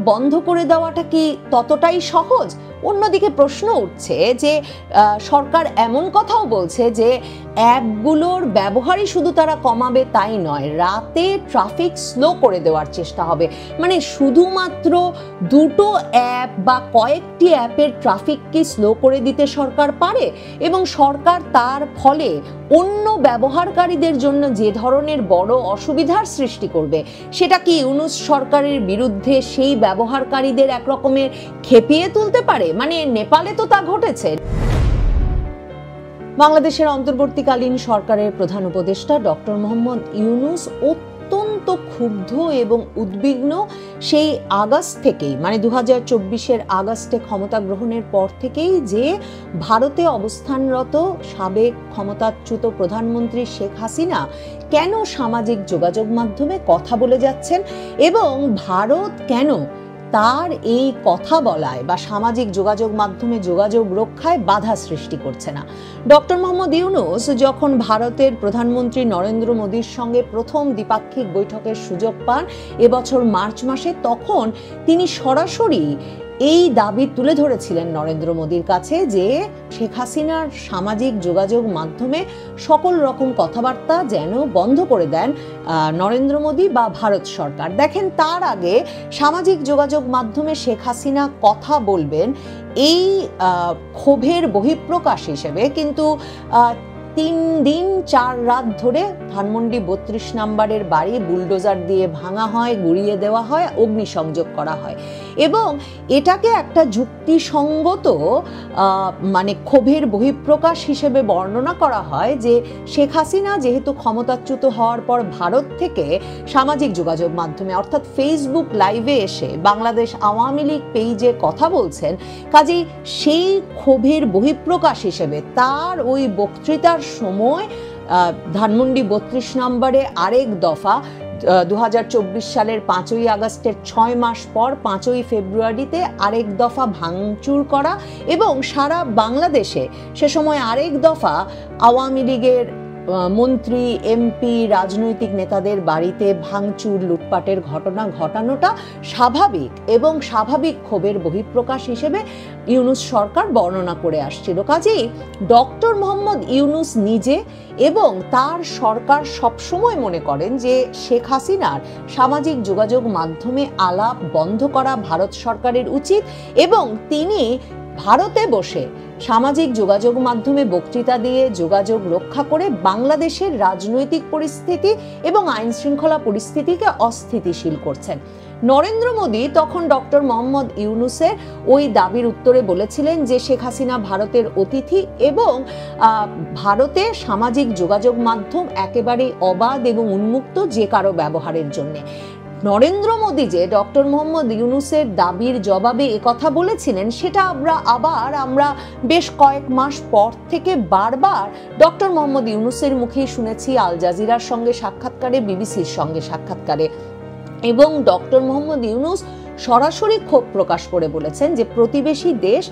বন্ধ করে দেওয়াটা কি ততটাই সহজ? অন্যদিকে প্রশ্ন উঠছে যে সরকার এমন কথাও বলছে যে অ্যাপগুলোর ব্যবহারই শুধু তারা কমাবে তাই নয়, রাতে ট্রাফিক স্লো করে দেওয়ার চেষ্টা হবে। মানে শুধুমাত্র দুটো অ্যাপ বা কয়েকটি অ্যাপের ট্রাফিক কি স্লো করে দিতে সরকার পারে? এবং সরকার তার ফলে অন্য ব্যবহারকারীদের জন্য যে ধরনের বড় অসুবিধার সৃষ্টি করবে, সেটা কি ইউনূস সরকারের বিরুদ্ধে সেই ব্যবহারকারীদের একরকমের খেপিয়ে তুলতে পারে? মানে নেপালে তো তা ঘটেছে। বাংলাদেশের অন্তর্বর্তীকালীন সরকারের প্রধান উপদেষ্টা ডক্টর মোহাম্মদ ইউনূস অত্যন্ত ক্ষুব্ধ এবং উদ্বিগ্ন সেই আগস্ট থেকেই, মানে 2024-এর আগস্টে ক্ষমতা গ্রহণের পর থেকেই, যে ভারতে অবস্থানরত সাবেক ক্ষমতাচ্যুত প্রধানমন্ত্রী শেখ হাসিনা কেন সামাজিক যোগাযোগ মাধ্যমে কথা বলে যাচ্ছেন এবং ভারত কেন তার এই কথা বলায় বা সামাজিক যোগাযোগ মাধ্যমে যোগাযোগ রক্ষায় বাধা সৃষ্টি করছে না। ডক্টর মোহাম্মদ ইউনূস যখন ভারতের প্রধানমন্ত্রী নরেন্দ্র মোদীর সঙ্গে প্রথম দ্বিপাক্ষিক বৈঠকের সুযোগ পান এবছর মার্চ মাসে, তখন তিনি সরাসরি এই দাবি তুলে ধরেছিলেন নরেন্দ্র মোদীর কাছে যে শেখ হাসিনার সামাজিক যোগাযোগ মাধ্যমে সকল রকম কথাবার্তা যেন বন্ধ করে দেন নরেন্দ্র মোদী বা ভারত সরকার। দেখেন, তার আগে সামাজিক যোগাযোগ মাধ্যমে শেখ হাসিনা কথা বলবেন এই ক্ষোভের বহিঃপ্রকাশ হিসেবে কিন্তু 3 দিন 4 রাত ধরে ধানমন্ডি 32 নম্বরের বাড়ি বুলডোজার দিয়ে ভাঙা হয়, গুড়িয়ে দেওয়া হয়, অগ্নিসংযোগ করা হয় এবং এটাকে একটা যুক্তিসঙ্গত মানে ক্ষোভের বহিঃপ্রকাশ হিসেবে বর্ণনা করা হয় যে শেখ হাসিনা যেহেতু ক্ষমতাচ্যুত হওয়ার পর ভারত থেকে সামাজিক যোগাযোগ মাধ্যমে অর্থাৎ ফেসবুক লাইভে এসে বাংলাদেশ আওয়ামী লীগ পেজে কথা বলছেন, কাজেই সেই ক্ষোভের বহিঃপ্রকাশ হিসেবে তার ওই বক্তৃতার সময় ধানমন্ডি 32 নম্বরে আরেক দফা 2024 সালের 5ই আগস্টের 6 মাস পর 5ই ফেব্রুয়ারিতে আরেক দফা ভাঙচুর করা এবং সারা বাংলাদেশে সে সময় আরেক দফা আওয়ামী লীগের মন্ত্রী, এমপি, রাজনৈতিক নেতাদের বাড়িতে ভাঙচুর, লুটপাটের ঘটনা ঘটানোটা স্বাভাবিক এবং স্বাভাবিক ক্ষোভের বহিঃপ্রকাশ হিসেবে ইউনূস সরকার বর্ণনা করে আসছিল। কাজেই ডক্টর মোহাম্মদ ইউনূস নিজে এবং তার সরকার সবসময় মনে করেন যে শেখ হাসিনার সামাজিক যোগাযোগ মাধ্যমে আলাপ বন্ধ করা ভারত সরকারের উচিত এবং তিনি ভারতে বসে সামাজিক যোগাযোগ মাধ্যমে বক্তৃতা দিয়ে যোগাযোগ রক্ষা করে বাংলাদেশের রাজনৈতিক পরিস্থিতি এবং আইন শৃঙ্খলা পরিস্থিতিকে অস্থিতিশীল করছেন। নরেন্দ্র মোদী তখন ডক্টর মোহাম্মদ ইউনূসের ওই দাবির উত্তরে বলেছিলেন যে শেখ হাসিনা ভারতের অতিথি এবং ভারতে সামাজিক যোগাযোগ মাধ্যম একেবারেই অবাধ এবং উন্মুক্ত যে কারো ব্যবহারের জন্য। নরেন্দ্র মোদী যে ডক্টর মোহাম্মদ ইউনূসের দাবির জবাবে একথা বলেছিলেন, সেটা আমরা বেশ কয়েক মাস পর থেকে বারবার ডক্টর মোহাম্মদ ইউনূসের মুখেই শুনেছি, আল জাজিরার সঙ্গে সাক্ষাৎকারে, বিবিসির সঙ্গে সাক্ষাৎকারে। এবং ডক্টর মোহাম্মদ ইউনূস সরাসরি ক্ষোভ প্রকাশ করে বলেছেন যে প্রতিবেশী দেশ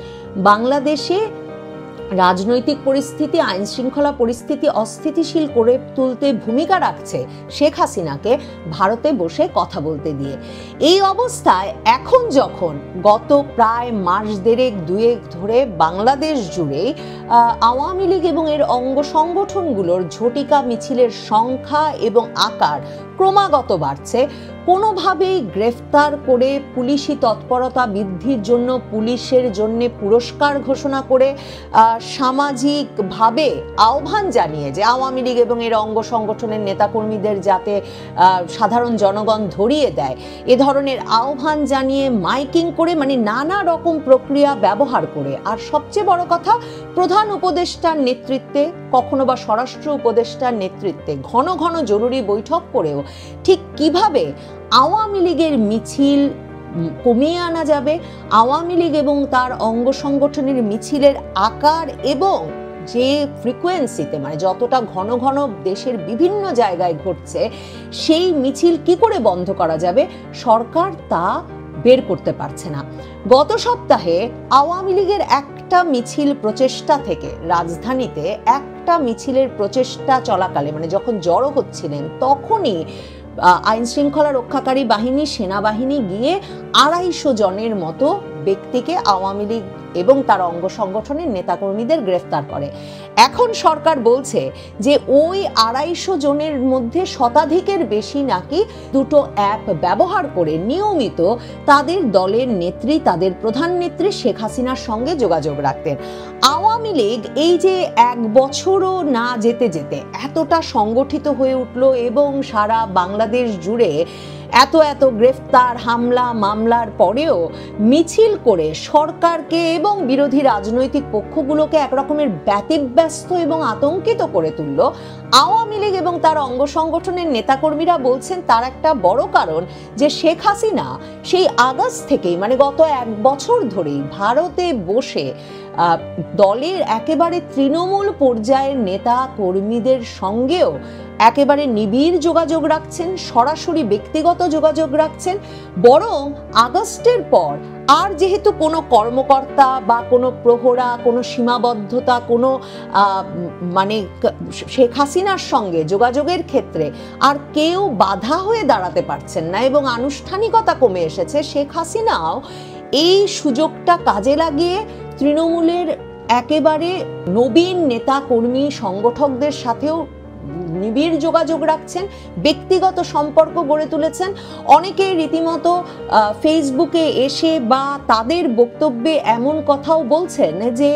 বাংলাদেশে রাজনৈতিক পরিস্থিতি, আইন শৃঙ্খলা পরিস্থিতি অস্থিতিশীল করে তুলতে ভূমিকা রাখছে শেখ হাসিনাকে ভারতে বসে কথা বলতে দিয়ে। এই অবস্থায় এখন যখন গত প্রায় মাস দেড়েক দুয়েক ধরে বাংলাদেশ জুড়ে আওয়ামী লীগ এবং এর অঙ্গ সংগঠনগুলোর ঝটিকা মিছিলের সংখ্যা এবং আকার ক্রমাগত বাড়ছে, কোনোভাবেই গ্রেফতার করে পুলিশি তৎপরতা বৃদ্ধির জন্য পুলিশের জন্য পুরস্কার ঘোষণা করে সামাজিকভাবে আহ্বান জানিয়ে যে আওয়ামী লীগ এবং এর অঙ্গ সংগঠনের নেতাকর্মীদের যাতে সাধারণ জনগণ ধরিয়ে দেয়, এ ধরনের আহ্বান জানিয়ে মাইকিং করে, মানে নানা রকম প্রক্রিয়া ব্যবহার করে, আর সবচেয়ে বড় কথা প্রধান উপদেষ্টার নেতৃত্বে, কখনো বা স্বরাষ্ট্র উপদেষ্টার নেতৃত্বে ঘন ঘন জরুরি বৈঠক করেও ঠিক কিভাবে আওয়ামী লীগের মিছিল কমিয়ে আনা যাবে, আওয়ামী লীগ এবং তার অঙ্গ সংগঠনের মিছিলের আকার এবং যে ফ্রিকোয়েন্সিতে, মানে যতটা ঘন ঘন দেশের বিভিন্ন জায়গায় ঘটছে, সেই মিছিল কি করে বন্ধ করা যাবে, সরকার তা বের করতে পারছে না। গত সপ্তাহে আওয়ামী লীগের একটা মিছিল প্রচেষ্টা থেকে রাজধানীতে একটা মিছিলের প্রচেষ্টা চলাকালে, মানে যখন জড়ো হচ্ছিলেন, তখনই আইন শৃঙ্খলা রক্ষাকারী বাহিনী, সেনাবাহিনী গিয়ে 250 জনের মতো ব্যক্তিকে আওয়ামী লীগ এবং তার অঙ্গ সংগঠনের নেতাকর্মীদের গ্রেফতার করে। এখন সরকার বলছে যে ওই 250 জনের মধ্যে শতাধিকের বেশি নাকি দুটো অ্যাপ ব্যবহার করে নিয়মিত তাদের দলের নেত্রী, তাদের প্রধান নেত্রী শেখ হাসিনার সঙ্গে যোগাযোগ রাখতেন। আওয়ামী লীগ এই যে 1 বছরও না যেতে যেতে এতটা সংগঠিত হয়ে উঠল এবং সারা বাংলাদেশ জুড়ে এত এত গ্রেফতার, হামলা, মামলার পরেও মিছিল করে সরকারকে এবং বিরোধী রাজনৈতিক পক্ষগুলোকে একরকমের ব্যতিব্যস্ত এবং আতঙ্কিত করে তুলল। আওয়ামী লীগ এবং তার অঙ্গ সংগঠনের নেতাকর্মীরা বলছেন তার একটা বড় কারণ যে শেখ হাসিনা সেই আগস্ট থেকেই, মানে গত 1 বছর ধরেই ভারতে বসে দলের একেবারে তৃণমূল পর্যায়ের নেতা কর্মীদের সঙ্গেও একেবারে নিবিড় যোগাযোগ রাখছেন, সরাসরি ব্যক্তিগত যোগাযোগ রাখছেন। বরং আগস্টের পর আর যেহেতু কোনো কর্মকর্তা বা কোনো প্রহরা, কোনো সীমাবদ্ধতা, কোনো মানে শেখ হাসিনার সঙ্গে যোগাযোগের ক্ষেত্রে আর কেউ বাধা হয়ে দাঁড়াতে পারছেন না এবং আনুষ্ঠানিকতা কমে এসেছে, শেখ হাসিনাও এই সুযোগটা কাজে লাগিয়ে তৃণমূলের একেবারে নবীন নেতা কর্মী সংগঠকদের সাথেও নিবিড় যোগাযোগ রাখছেন, ব্যক্তিগত সম্পর্ক গড়ে তুলেছেন। অনেকে রীতিমতো ফেসবুকে এসে বা তাদের বক্তব্যে এমন কথাও বলছেন যে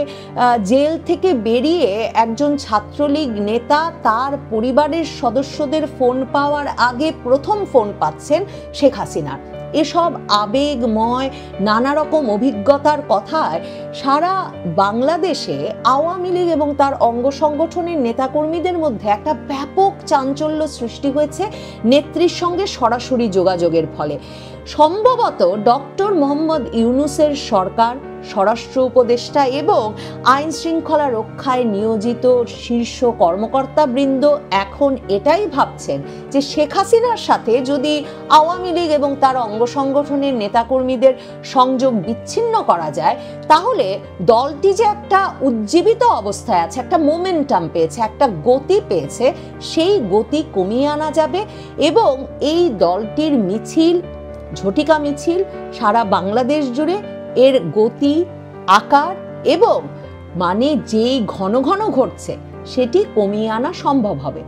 জেল থেকে বেরিয়ে একজন ছাত্রলীগ নেতা তার পরিবারের সদস্যদের ফোন পাওয়ার আগে প্রথম ফোন পাচ্ছেন শেখ হাসিনার। এসব আবেগময় নানা রকম অভিজ্ঞতার কথায় সারা বাংলাদেশে আওয়ামী লীগ এবং তার অঙ্গ সংগঠনের নেতাকর্মীদের মধ্যে একটা ব্যাপক চাঞ্চল্য সৃষ্টি হয়েছে নেত্রীর সঙ্গে সরাসরি যোগাযোগের ফলে। সম্ভবত ডক্টর মোহাম্মদ ইউনূসের সরকার, স্বরাষ্ট্র উপদেষ্টা এবং আইন শৃঙ্খলা রক্ষায় নিয়োজিত শীর্ষ কর্মকর্তাবৃন্দ এখন এটাই ভাবছেন যে শেখ হাসিনার সাথে যদি আওয়ামী লীগ এবং তার অঙ্গ সংগঠনের নেতাকর্মীদের সংযোগ বিচ্ছিন্ন করা যায়, তাহলে দলটি যে একটা উজ্জীবিত অবস্থায় আছে, একটা মোমেন্টাম পেয়েছে, একটা গতি পেয়েছে, সেই গতি কমিয়ে আনা যাবে এবং এই দলটির মিছিল, ঝটিকা মিছিল সারা বাংলাদেশ জুড়ে এর গতি, আকার এবং মানে যেই ঘন ঘন ঘটছে সেটি কমিয়ে আনা সম্ভব হবে।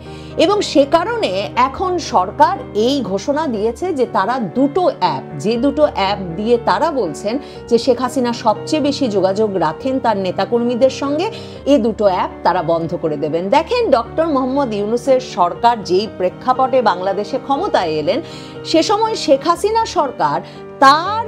এবং সে কারণে এখন সরকার এই ঘোষণা দিয়েছে যে তারা দুটো অ্যাপ, যে দুটো অ্যাপ দিয়ে তারা বলছেন যে শেখ হাসিনা সবচেয়ে বেশি যোগাযোগ রাখেন তার নেতাকর্মীদের সঙ্গে, এই দুটো অ্যাপ তারা বন্ধ করে দেবেন। দেখেন, ডক্টর মোহাম্মদ ইউনূসের সরকার যেই প্রেক্ষাপটে বাংলাদেশে ক্ষমতায় এলেন, সে সময় শেখ হাসিনা সরকার তার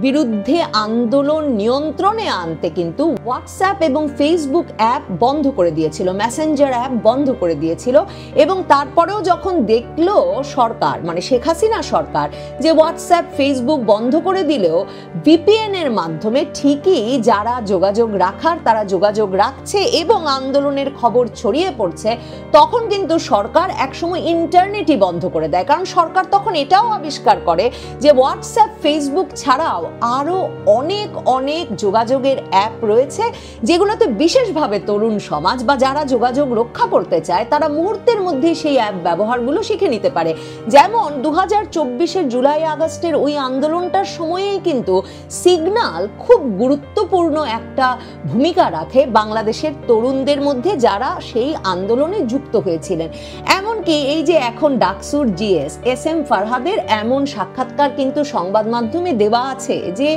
বিরুদ্ধে আন্দোলন নিয়ন্ত্রণে আনতে কিন্তু হোয়াটসঅ্যাপ এবং ফেসবুক অ্যাপ বন্ধ করে দিয়েছিল, মেসেঞ্জার অ্যাপ বন্ধ করে দিয়েছিল। এবং তারপরেও যখন দেখলো সরকার, মানে শেখ হাসিনা সরকার, যে হোয়াটসঅ্যাপ ফেসবুক বন্ধ করে দিলেও ভিপিএন এর মাধ্যমে ঠিকই যারা যোগাযোগ রাখার তারা যোগাযোগ রাখছে এবং আন্দোলনের খবর ছড়িয়ে পড়ছে, তখন কিন্তু সরকার একসময় ইন্টারনেটই বন্ধ করে দেয়। কারণ সরকার তখন এটাও আবিষ্কার করে যে হোয়াটসঅ্যাপ, ফেসবুক ছাড়াও আরো অনেক অনেক যোগাযোগের অ্যাপ রয়েছে যেগুলোতে বিশেষভাবে তরুণ সমাজ বা যারা যোগাযোগ রক্ষা করতে চায় তারা মুহূর্তের মধ্যেই সেই অ্যাপ ব্যবহারগুলো শিখে নিতে পারে। যেমন 2024-এর জুলাই আগস্টের ওই আন্দোলনটার সময়েই কিন্তু সিগন্যাল খুব গুরুত্বপূর্ণ একটা ভূমিকা রাখে বাংলাদেশের তরুণদের মধ্যে যারা সেই আন্দোলনে যুক্ত হয়েছিলেন। এমনকি এই যে এখন ডাকসুর জিএস SM ফারহাদের এমন সাক্ষাৎকার কিন্তু সংবাদ মাধ্যমে দেওয়া আছে যে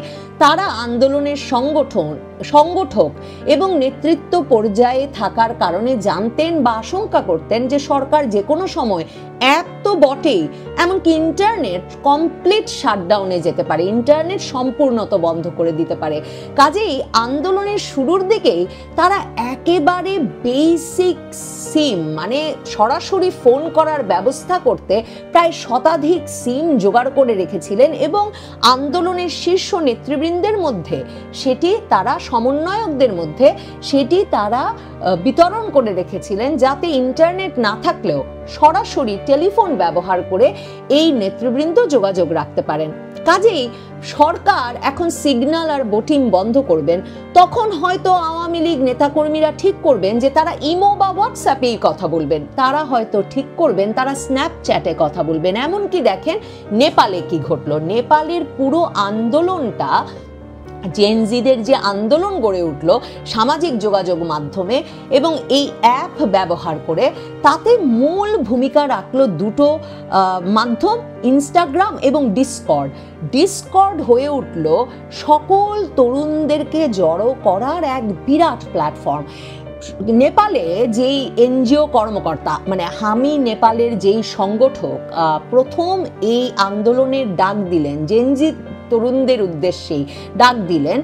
তারা আন্দোলনের সংগঠক এবং নেতৃত্ব পর্যায়ে থাকার কারণে জানতেন বা আশঙ্কা করতেন যে সরকার যে কোনো সময় অ্যাপ তো বটেই, এমনকি ইন্টারনেট কমপ্লিট শাটডাউনে যেতে পারে, ইন্টারনেট সম্পূর্ণত বন্ধ করে দিতে পারে। কাজেই আন্দোলনের শুরুর দিকেই তারা একেবারে বেসিক সিম, মানে সরাসরি ফোন করার ব্যবস্থা করতে প্রায় শতাধিক সিম জোগাড় করে রেখেছিলেন এবং আন্দোলনের শীর্ষ নেতৃবৃন্দের মধ্যে সেটি তারা, সমন্বয়কদের মধ্যে সেটি তারা বিতরণ করে রেখেছিলেন, যাতে ইন্টারনেট না থাকলেও সরাসরি টেলিফোন ব্যবহার করে এই নেতৃবৃন্দ যোগাযোগ রাখতে পারেন। কাজেই সরকার এখন সিগন্যাল আর বোটিং বন্ধ করবেন, তখন হয়তো আওয়ামী লীগ নেতাকর্মীরা ঠিক করবেন যে তারা ইমো বা হোয়াটসঅ্যাপেই কথা বলবেন, তারা হয়তো ঠিক করবেন তারা স্ন্যাপচ্যাটে কথা বলবেন। এমনকি দেখেন নেপালে কি ঘটলো, নেপালের পুরো আন্দোলনটা, জেনজিদের যে আন্দোলন গড়ে উঠল সামাজিক যোগাযোগ মাধ্যমে এবং এই অ্যাপ ব্যবহার করে, তাতে মূল ভূমিকা রাখলো দুটো মাধ্যম, ইনস্টাগ্রাম এবং ডিসকর্ড হয়ে উঠল সকল তরুণদেরকে জড়ো করার এক বিরাট প্ল্যাটফর্ম। নেপালে যেই এনজিও কর্মকর্তা, মানে হামি নেপালের যেই সংগঠক প্রথম এই আন্দোলনের ডাক দিলেন, জেনজি তরুণদের উদ্দেশ্যেই ডাক দিলেন,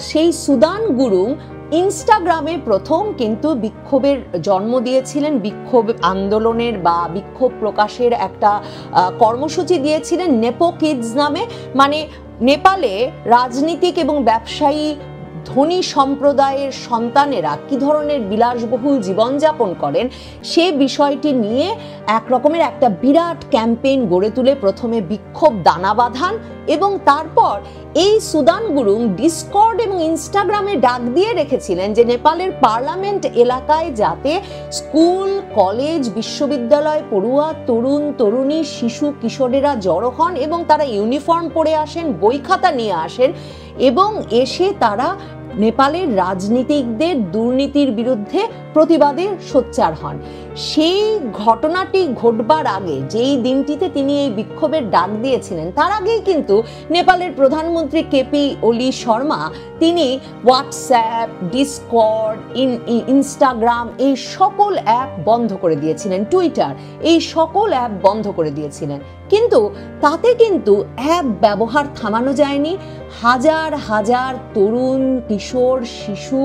সেই সুদান গুরুং ইনস্টাগ্রামে প্রথম কিন্তু বিক্ষোভের জন্ম দিয়েছিলেন, বিক্ষোভ আন্দোলনের বা বিক্ষোভ প্রকাশের একটা কর্মসূচি দিয়েছিলেন নেপো কিডস নামে। মানে নেপালে রাজনীতিক এবং ব্যবসায়ী ধনী সম্প্রদায়ের সন্তানেরা কি ধরনের বিলাসবহুল জীবনযাপন করেন সে বিষয়টি নিয়ে এক রকমের একটা বিরাট ক্যাম্পেইন গড়ে তুলে প্রথমে বিক্ষোভ দানা বাঁধান এবং তারপর এই সুদান গুরুং ডিসকর্ড এবং ইনস্টাগ্রামে ডাক দিয়ে রেখেছিলেন যে নেপালের পার্লামেন্ট এলাকায় যাতে স্কুল, কলেজ, বিশ্ববিদ্যালয় পড়ুয়া তরুণ তরুণী, শিশু কিশোরেরা জড়ো হন এবং তারা ইউনিফর্ম পরে আসেন, বই খাতা নিয়ে আসেন এবং এসে তারা নেপালের রাজনীতিকদের দুর্নীতির বিরুদ্ধে প্রতিবাদে সোচ্চার হন। সেই ঘটনাটি ঘটবার আগে, যেই দিনটিতে তিনি এই বিক্ষোভের ডাক দিয়েছিলেন, তার আগেই কিন্তু নেপালের প্রধানমন্ত্রী কেপি ওলি শর্মা তিনি হোয়াটসঅ্যাপ, ডিসকর্ড, ইনস্টাগ্রাম এই সকল অ্যাপ বন্ধ করে দিয়েছিলেন, টুইটার এই সকল অ্যাপ বন্ধ করে দিয়েছিলেন। কিন্তু তাতে কিন্তু অ্যাপ ব্যবহার থামানো যায়নি। হাজার হাজার তরুণ, কিশোর, শিশু,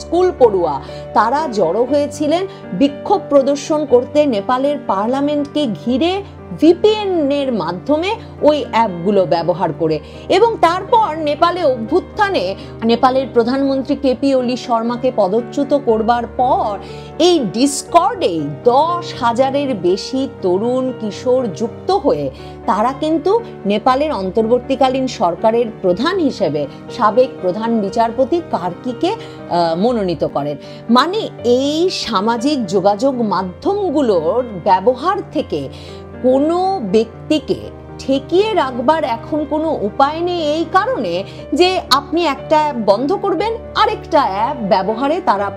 স্কুল পড়ুয়া তারা জড়ো হয়েছিলেন বিক্ষোভ প্রদর্শন করতে নেপালের পার্লামেন্টকে ঘিরে ভিপিএন-এর মাধ্যমে ওই অ্যাপগুলো ব্যবহার করে। এবং তারপর নেপালে অভ্যুত্থানে নেপালের প্রধানমন্ত্রী কেপি ওলি শর্মাকে পদচ্যুত করবার পর এই ডিসকর্ডে 10,000-এর বেশি তরুণ কিশোর যুক্ত হয়ে তারা কিন্তু নেপালের অন্তর্বর্তীকালীন সরকারের প্রধান হিসেবে সাবেক প্রধান বিচারপতি কার্কিকে মনোনীত করেন। মানে এই সামাজিক যোগাযোগ মাধ্যমগুলোর ব্যবহার থেকে কোনো ব্যক্তিকে ঠেকিয়ে রাখবার এখন কোনো উপায় নেই, এই কারণে যে আপনি একটা অ্যাপ বন্ধ করবেন আরেকটা অ্যাপ ব্যবহারে তারা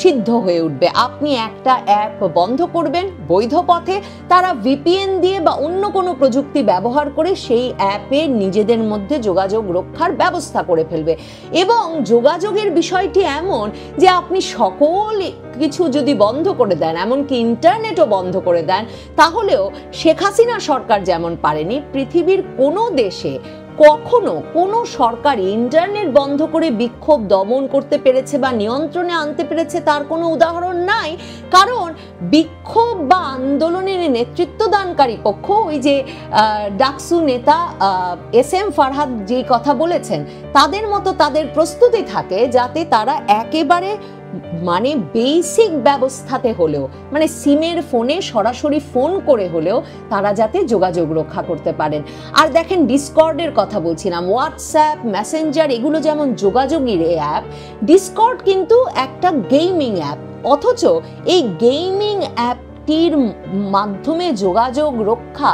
সিদ্ধ হয়ে উঠবে। আপনি একটা অ্যাপ বন্ধ করবেন বৈধ পথে, তারা ভিপিএন দিয়ে বা অন্য কোনো প্রযুক্তি ব্যবহার করে সেই অ্যাপে নিজেদের মধ্যে যোগাযোগ রক্ষার ব্যবস্থা করে ফেলবে। এবং যোগাযোগের বিষয়টি এমন যে আপনি সকল কিছু যদি বন্ধ করে দেন, এমনকি ইন্টারনেটও বন্ধ করে দেন, তাহলেও শেখ হাসিনা সরকার যেমন পারেনি, পৃথিবীর কোনো দেশে কখনো কোনো সরকারই ইন্টারনেট বন্ধ করে বিক্ষোভ দমন করতে পেরেছে বা নিয়ন্ত্রণে আনতে পেরেছে তার কোনো উদাহরণ নাই। কারণ বিক্ষোভ বা আন্দোলনের নেতৃত্ব দানকারী পক্ষ, ওই যে ডাকসু নেতা SM ফারহাদ যে কথা বলেছেন, তাদের মতো তাদের প্রস্তুতি থাকে যাতে তারা একেবারে মানে বেসিক ব্যবস্থাতে হলেও, মানে সিমের ফোনে সরাসরি ফোন করে হলেও তারা যাতে যোগাযোগ রক্ষা করতে পারেন। আর দেখেন ডিসকর্ডের কথা বলছিলাম, হোয়াটসঅ্যাপ, মেসেঞ্জার এগুলো যেমন যোগাযোগের অ্যাপ, ডিসকর্ড কিন্তু একটা গেমিং অ্যাপ। অথচ এই গেমিং অ্যাপটির মাধ্যমে যোগাযোগ রক্ষা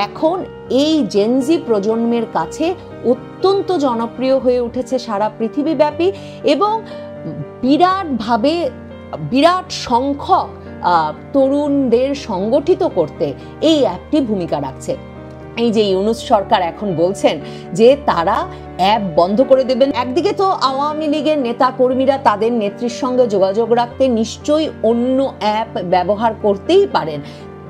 এখন এই জেনজি প্রজন্মের কাছে অত্যন্ত জনপ্রিয় হয়ে উঠেছে সারা পৃথিবীব্যাপী এবং বিরাট সংখ্যক তরুণদের সংগঠিত করতে এই অ্যাপটি ভূমিকা রাখছে। এই যে ইউনূস সরকার এখন বলছেন যে তারা অ্যাপ বন্ধ করে দেবেন, একদিকে তো আওয়ামী লীগের নেতা কর্মীরা তাদের নেত্রীর সঙ্গে যোগাযোগ রাখতে নিশ্চয়ই অন্য অ্যাপ ব্যবহার করতেই পারেন,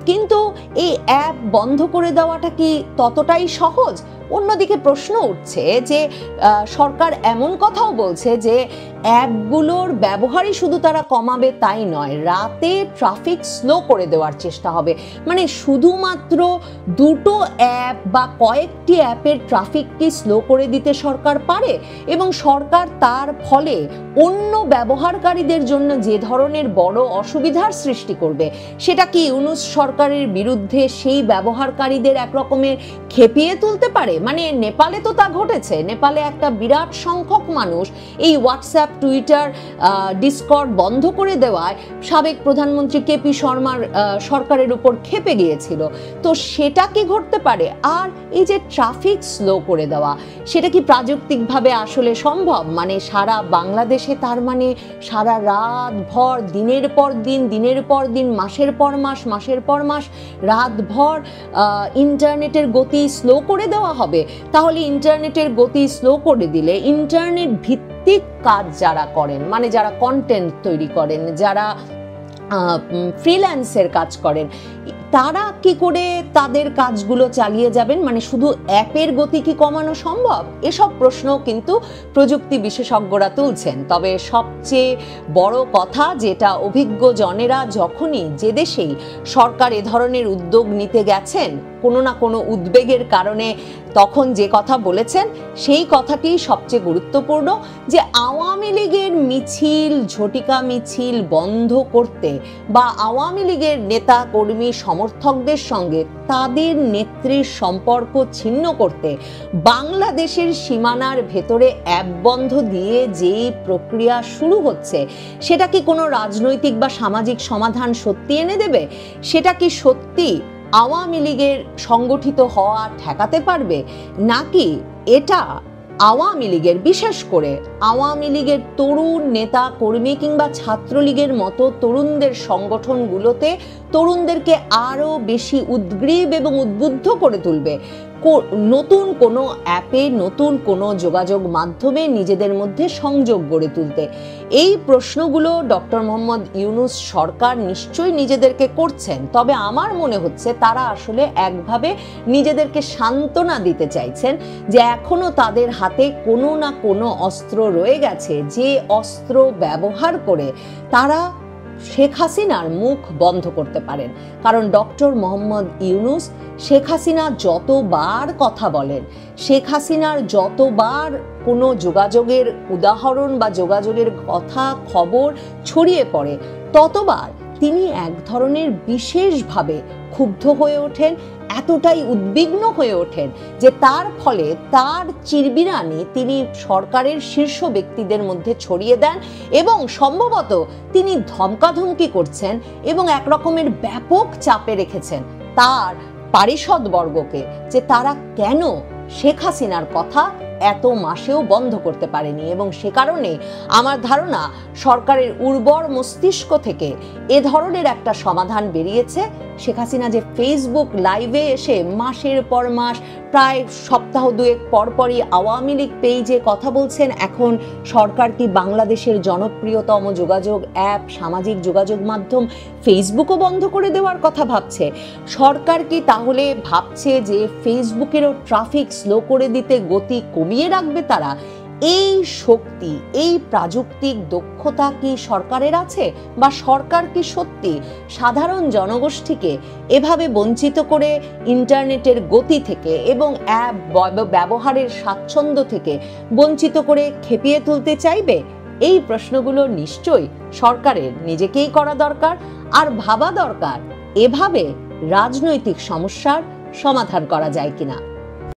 কিন্তু এই অ্যাপ বন্ধ করে দেওয়াটা কি ততটাই সহজ? অন্যদিকে প্রশ্ন উঠছে যে সরকার এমন কথাও বলছে যে অ্যাপগুলোর ব্যবহারই শুধু তারা কমাবে তাই নয়, রাতে ট্রাফিক স্লো করে দেওয়ার চেষ্টা হবে। মানে শুধুমাত্র দুটো অ্যাপ বা কয়েকটি অ্যাপের ট্রাফিক কি স্লো করে দিতে সরকার পারে, এবং সরকার তার ফলে অন্য ব্যবহারকারীদের জন্য যে ধরনের বড় অসুবিধার সৃষ্টি করবে, সেটা কি ইউনূস সরকারের বিরুদ্ধে সেই ব্যবহারকারীদের একরকমের খেপিয়ে তুলতে পারে? মানে নেপালে তো তা ঘটেছে। নেপালে একটা বিরাট সংখ্যক মানুষ এই হোয়াটসঅ্যাপ, টুইটার, ডিসকর্ড বন্ধ করে দেওয়ায় সাবেক প্রধানমন্ত্রী কেপি শর্মার সরকারের উপর খেপে গিয়েছিল। তো সেটা কি ঘটতে পারে? আর এই যে ট্রাফিক স্লো করে দেওয়া, সেটা কি প্রাযুক্তিকভাবে আসলে সম্ভব? মানে সারা বাংলাদেশে তার মানে সারা রাত ভর, দিনের পর দিন, দিনের পর দিন, মাসের পর মাস, মাসের পর মাস, রাতভর ইন্টারনেটের গতি স্লো করে দেওয়া হবে? তাহলে ইন্টারনেটের গতি স্লো করে দিলে ইন্টারনেট ভিত্তিক কাজ যারা করেন, মানে যারা কন্টেন্ট তৈরি করেন, যারা ফ্রিল্যান্সের কাজ করেন, তারা কি করে তাদের কাজগুলো চালিয়ে যাবেন? মানে শুধু অ্যাপের গতি কি কমানো সম্ভব? এসব প্রশ্ন কিন্তু প্রযুক্তি বিশেষজ্ঞরা তুলছেন। তবে সবচেয়ে বড় কথা যেটা অভিজ্ঞ জনেরা যখনই যে দেশেই সরকার এ ধরনের উদ্যোগ নিতে গেছেন কোনো না কোনো উদ্বেগের কারণে, তখন যে কথা বলেছেন সেই কথাটি সবচেয়ে গুরুত্বপূর্ণ, যে আওয়ামী লীগের মিছিল, ঝটিকা মিছিল বন্ধ করতে বা আওয়ামী লীগের নেতা কর্মী সমর্থকদের সঙ্গে তাদের নেত্রীর সম্পর্ক ছিন্ন করতে বাংলাদেশের সীমানার ভেতরে অ্যাপ বন্ধ দিয়ে যেই প্রক্রিয়া শুরু হচ্ছে, সেটা কি কোনো রাজনৈতিক বা সামাজিক সমাধান সত্যি এনে দেবে? সেটা কি সত্যি আওয়ামী লীগের সংগঠিত হওয়া ঠেকাতে পারবে, নাকি এটা আওয়ামী লীগের, বিশেষ করে আওয়ামী লীগের তরুণ নেতা কর্মী কিংবা ছাত্রলীগের মতো তরুণদের সংগঠনগুলোতে তরুণদেরকে আরো বেশি উদ্গ্রীব এবং উদ্বুদ্ধ করে তুলবে নতুন কোনো অ্যাপে, নতুন কোনো যোগাযোগ মাধ্যমে নিজেদের মধ্যে সংযোগ গড়ে তুলতে? এই প্রশ্নগুলো ডক্টর মোহাম্মদ ইউনূস সরকার নিশ্চয়ই নিজেদেরকে করছেন। তবে আমার মনে হচ্ছে তারা আসলে একভাবে নিজেদেরকে সান্ত্বনা দিতে চাইছেন যে এখনো তাদের হাতে কোনো না কোনো অস্ত্র রয়ে গেছে, যে অস্ত্র ব্যবহার করে তারা শেখ হাসিনার মুখ বন্ধ করতে পারেন। কারণ ডক্টর মোহাম্মদ ইউনূস শেখ হাসিনা যতবার কথা বলেন, শেখ হাসিনার যতবার কোনো যোগাযোগের উদাহরণ বা যোগাযোগের কথা খবর ছড়িয়ে পড়ে, ততবার তিনি এক ধরনের বিশেষভাবে ক্ষুব্ধ হয়ে ওঠেন, এতটাই উদ্বিগ্ন হয়ে ওঠেন যে তার ফলে তার চিরবিরানি তিনি সরকারের শীর্ষ ব্যক্তিদের মধ্যে ছড়িয়ে দেন, এবং সম্ভবত তিনি ধমকাধমকি করছেন এবং একরকমের ব্যাপক চাপে রেখেছেন তার পারিষদবর্গকে, যে তারা কেন শেখ হাসিনার কথা এত মাসেও বন্ধ করতে পারেনি। এবং সে কারণে আমার ধারণা সরকারের উর্বর মস্তিষ্ক থেকে এ ধরনের একটা সমাধান বেরিয়েছে। শেখ হাসিনা যে ফেসবুক লাইভে এসে মাসের পর মাস, প্রায় সপ্তাহ দুয়েক পরপরই আওয়ামী লীগ পেজে কথা বলছেন, এখন সরকার কি বাংলাদেশের জনপ্রিয়তম যোগাযোগ অ্যাপ, সামাজিক যোগাযোগ মাধ্যম ফেসবুকও বন্ধ করে দেওয়ার কথা ভাবছে? সরকার কি তাহলে ভাবছে যে ফেসবুকেরও ট্রাফিক স্লো করে দিতে গতি কমিয়ে রাখবে তারা? এই শক্তি, এই প্রাযুক্তিক দক্ষতা কি সরকারের আছে? বা সরকার কি সত্যি সাধারণ জনগোষ্ঠীকে এভাবে বঞ্চিত করে ইন্টারনেটের গতি থেকে এবং অ্যাপ ব্যবহারের স্বাচ্ছন্দ্য থেকে বঞ্চিত করে খেপিয়ে তুলতে চাইবে? এই প্রশ্নগুলো নিশ্চয়ই সরকারের নিজেকেই করা দরকার, আর ভাবা দরকার এভাবে রাজনৈতিক সমস্যার সমাধান করা যায় কিনা।